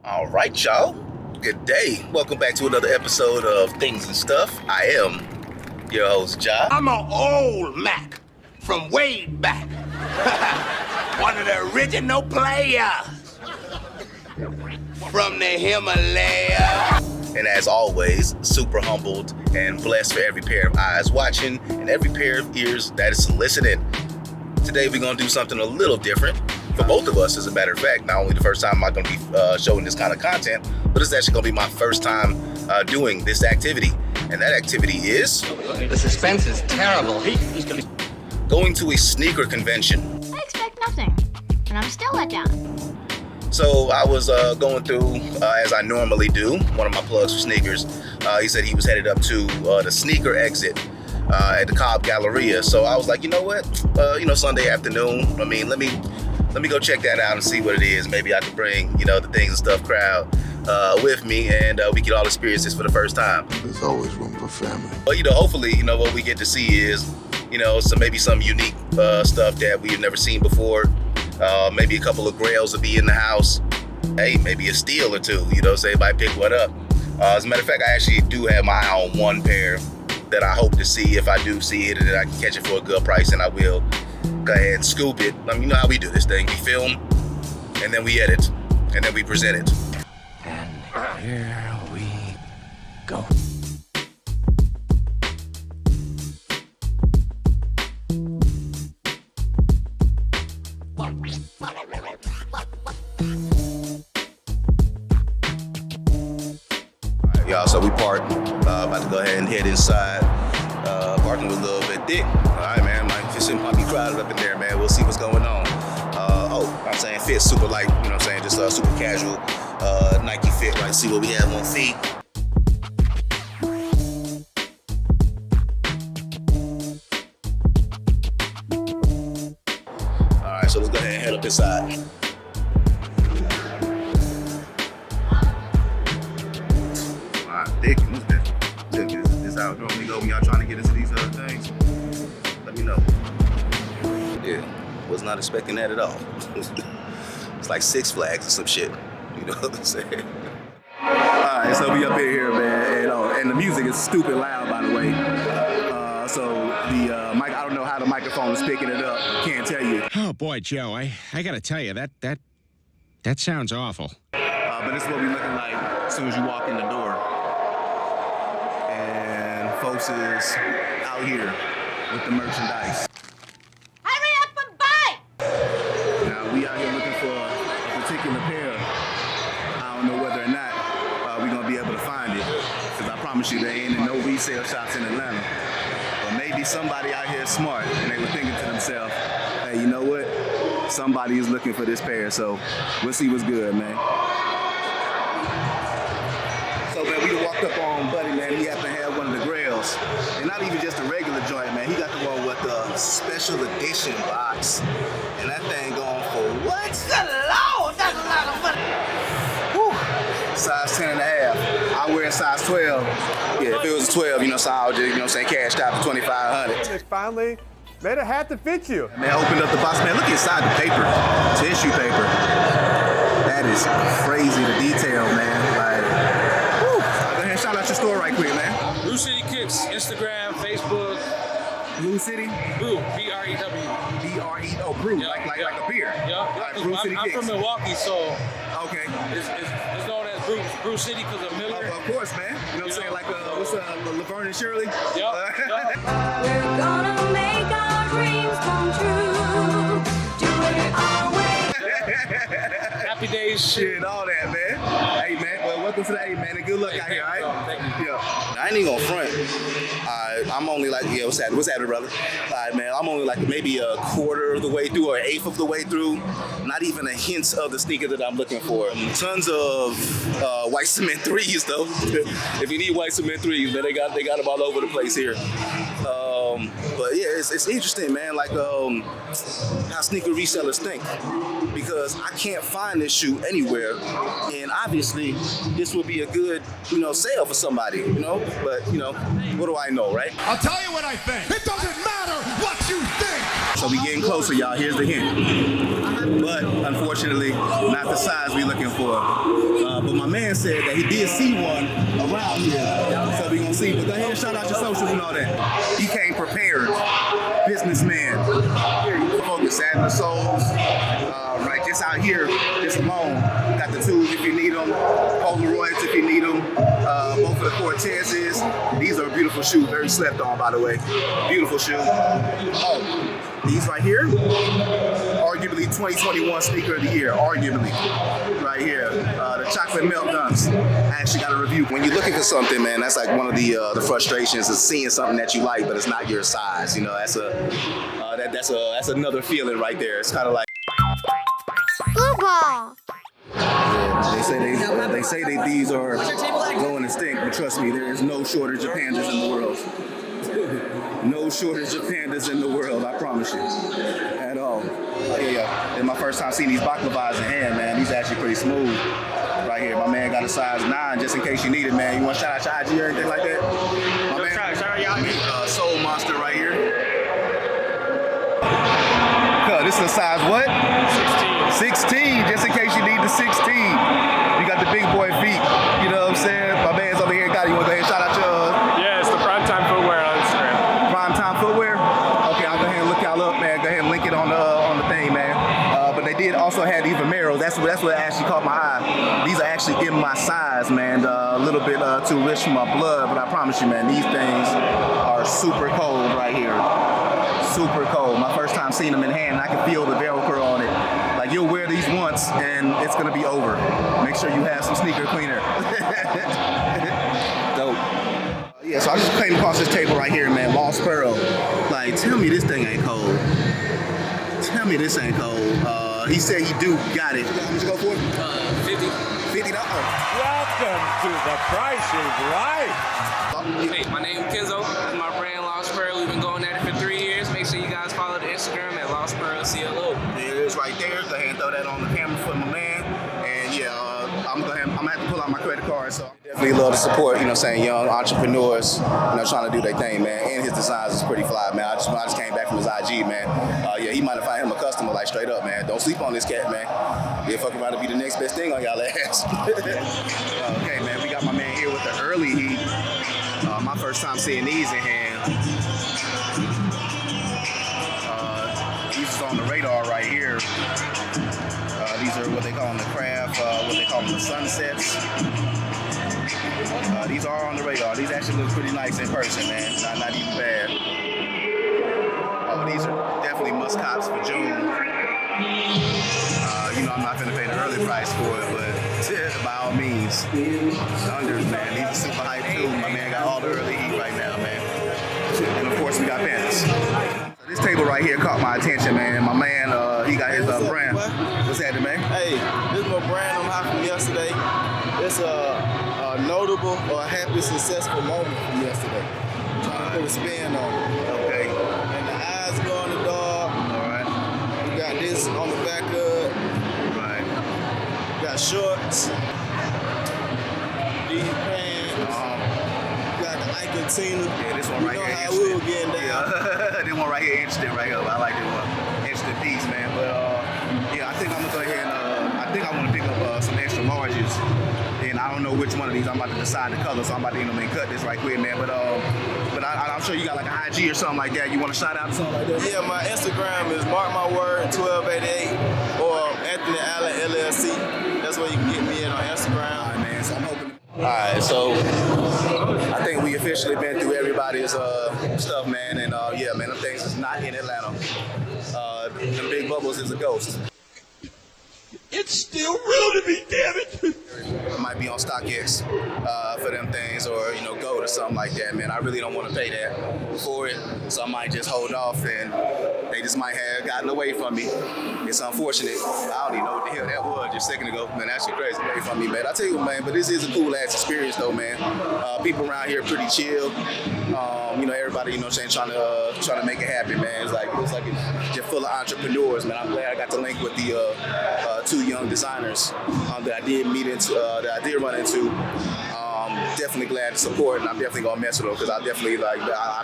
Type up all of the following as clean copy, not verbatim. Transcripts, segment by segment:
All right, y'all. Good day. Welcome back to another episode of Things and Stuff. I am your host, Ja. I'm an old Mac from way back. One of the original players from the Himalaya. And as always, super humbled and blessed for every pair of eyes watching and every pair of ears that is listening. Today we're going to do something a little different for both of us, as a matter of fact. Not only the first time I'm going to be showing this kind of content, but it's actually going to be my first time doing this activity. And that activity is... The suspense is terrible. Going to a sneaker convention. I expect nothing, and I'm still let down. So I was going through, as I normally do, one of my plugs for sneakers. He said he was headed up to the sneaker exit at the Cobb Galleria. So I was like, you know what? Sunday afternoon, let me go check that out and see what it is. Maybe I could bring, the Things and Stuff crowd with me, and we could all experience this for the first time. There's always room for family. But, hopefully, what we get to see is, some unique stuff that we've never seen before. Maybe a couple of grails will be in the house. Hey, maybe a steal or two, so everybody pick one up. As a matter of fact, I actually do have my eye on one pair that I hope to see. If I do see it and I can catch it for a good price, and I will go ahead and scoop it. You know how we do this thing. We film, and then we edit, and then we present it. And here we go. Y'all, so we parked. About to go ahead and head inside. Parking was a little bit thick. All right, man. Just might be crowded up in there, man. We'll see what's going on. I'm saying fit super light. Just super casual. Nike fit. Right. See what we have on feet. All right, so let's go ahead and head up inside. This how it normally go when y'all trying to get into these other things. Let me know. Yeah, was not expecting that at all. It's like Six Flags or some shit. You know what I'm saying? Alright, so we up in here, man, and the music is stupid loud, by the way. So the mic, I don't know how the microphone is picking it up. Can't tell you. Oh boy, Joe, I gotta tell you, that sounds awful. But this is what we looking like as soon as you walk in the door. And folks is out here with the merchandise. Hurry up and buy! Now we out here looking for a particular pair. I don't know whether or not we're gonna be able to find it, because I promise you there ain't no resale shops in Atlanta. But maybe somebody out here is smart and they were thinking to themselves, hey, you know what? Somebody is looking for this pair, so we'll see what's good, man. So, man, we walked up on Buddy, man. He happened to have one of the grails. And not even just a regular joint, man. He got the one with the special edition box. And that thing going for what? Good Lord, that's a lot of money. Whew. Size 10 and a half. I wear a size 12. Yeah, if it was a 12, so I would just, cashed out for $2,500. Finally made a hat to fit you. Man, I opened up the box, man. Look inside the paper. Tissue paper. That is crazy, the detail, man. Shout out your store right quick, man. Brew City Kicks, Instagram, Facebook. Blue City? Brew, B-R-E-W. B-R-E-O, brew, Yeah, like a beer. Yeah, Like Brew City I'm Kicks. from Milwaukee, so okay. It's known as Brew City because of Miller. Of course, man. You know what I'm saying? Like, what's Laverne and Shirley? Yep. We're gonna make our dreams come true. Do it our way. Happy days, Shit, all that, man. Hey, man. Well, welcome to the A, man. And good luck out here, all right? Thank you. Yeah. I ain't even gonna front. I'm only like, what's happening, brother? All right, man. I'm only like maybe a quarter of the way through or an eighth of the way through. Not even a hint of the sneaker that I'm looking for. Tons of white cement threes, though. If you need white cement threes, man, they got them all over the place here. But yeah, it's interesting, man. Like how sneaker resellers think, because I can't find this shoe anywhere, and obviously this would be a good, sale for somebody, But what do I know, right? I'll tell you what I think. It doesn't matter what you think. So we getting closer, y'all. Here's the hint. But unfortunately, not the size we're looking for. my man said that he did see one around here. So we gonna see. But go ahead and shout out your socials and all that. He came prepared. Businessman. Here you focus, Satin Souls. Right, just out here, just alone. Got the tools if you need them. Polaroids if you need them. Both of the Cortezes. These are beautiful shoes. Very slept on, by the way. Beautiful shoe. Oh, these right here. Arguably 2021 sneaker of the year. Arguably. Right here. The chocolate milk dunks. I actually got a review. When you're looking for something, man, that's like one of the frustrations is seeing something that you like, but it's not your size. You know, that's another feeling right there. It's kind of like Blue ball. they say these are going extinct, but trust me, there is no shortage of pandas in the world. No shortage of pandas in the world, I promise you. At all. Yeah. It's my first time seeing these baklavas in hand, man. These are actually pretty smooth. Right here, my man got a size 9, just in case you need it, man. You want to shout out your IG or anything like that? My man, Soul Monster right here. This is a size what? 16, just in case you need the 16. You got the big boy feet. You know what I'm saying? My man's over here. Got it. You want to go ahead and shout out your... Yeah, it's the Primetime Footwear on Instagram. Primetime Footwear? Okay, I'll go ahead and look y'all up, man. Go ahead and link it on the thing, man. But they did also have these Vomeros. That's what actually caught my eye. These are actually in my size, man. A little bit too rich for my blood, but I promise you, man, these things are super cold right here. Super cold. My first time seeing them in hand, and I can feel the Velcro on it. Like, you'll wear these once, and it's gonna be over. Make sure you have some sneaker cleaner. Dope. Yeah, so I just came across this table right here, man. Lost Pearl. Like, tell me this thing ain't cold. Tell me this ain't cold. He said he got it. How much you go for it? 50. $50. Welcome to The Price is Right. Hey, my name is Kenzo. This is my brand, Lost Pearl. We've been going at it for 3 years. Make sure you guys follow the Instagram at Lost Pearl CLO. There it is right there. Go ahead and throw that on the camera for my man. And yeah, I'm gonna have to pull out my credit card. So I definitely love to support, you know, saying young entrepreneurs, you know, trying to do their thing, man. And his designs is pretty fly, man. I just came back from his IG, man. Yeah, he might have found him a customer, like, straight up, man. Don't sleep on this cat, man. Yeah, fucking about to be the next best thing on y'all ass. Okay, man, we got my man here with the early heat. My first time seeing these in hand. These is on the radar right here. These are what they call them the craft, what they call them the sunsets. These are on the radar. These actually look pretty nice in person, man. Not even bad. These are definitely must-cops for June. You know, I'm not gonna pay the early price for it, but by all means, unders, man. These are super hype too. My man got all the early heat right now, man. And of course, we got pants. So this table right here caught my attention, man. My man, he got his brand. What's happening, man? Hey, this is my brand I'm hot from yesterday. It's a notable or a happy, successful moment from yesterday. Trying to put a spin on it. Okay. And the eyes go in the dark. All right. We got this on the back of it. Right. We got shorts. These pants. We got the Ike and Tina. Yeah, this one right here. You know how we were getting down. Yeah. This one right here, interesting right here. I like this one. Interesting piece, man. But yeah, I think I'm gonna go ahead and I want to pick up some extra larges. And I don't know which one of these. I'm about to decide the color, so I'm about to cut this right quick, man. But I'm sure you got like an IG or something like that. You want to shout out to something like that? Yeah, my Instagram is markmyword1288 or Anthony Allen LLC. That's where you can get me in on Instagram. All right, man. So I'm hoping. All right, so I think we officially been through everybody's stuff, man. And yeah, man, them things is not in Atlanta. Them big bubbles is a ghost. It's still real to me, damn it. I might be on StockX for them things, or Gold or something like that, man. I really don't want to pay that for it, so I might just hold off, and they just might have gotten away from me. It's unfortunate. I don't even know what the hell that was just a second ago, man. That shit crazy away from me, man. I tell you, man, but this is a cool ass experience, though, man. People around here are pretty chill. Everybody, trying to make it happen, man. It's like it's just full of entrepreneurs, man. I'm glad I got to link with the 2 young designers that I did run into. Definitely glad to support, and I'm definitely gonna mess with them because I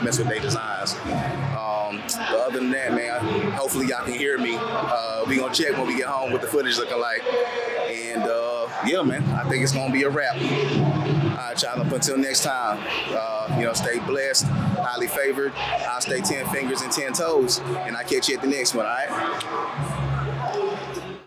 mess with their designs. But other than that, man, hopefully y'all can hear me. We gonna check when we get home what the footage looking like, and yeah, man, I think it's gonna be a wrap. All right, y'all. Up until next time, stay blessed, highly favored. I'll stay 10 fingers and 10 toes, and I'll catch you at the next one. All right.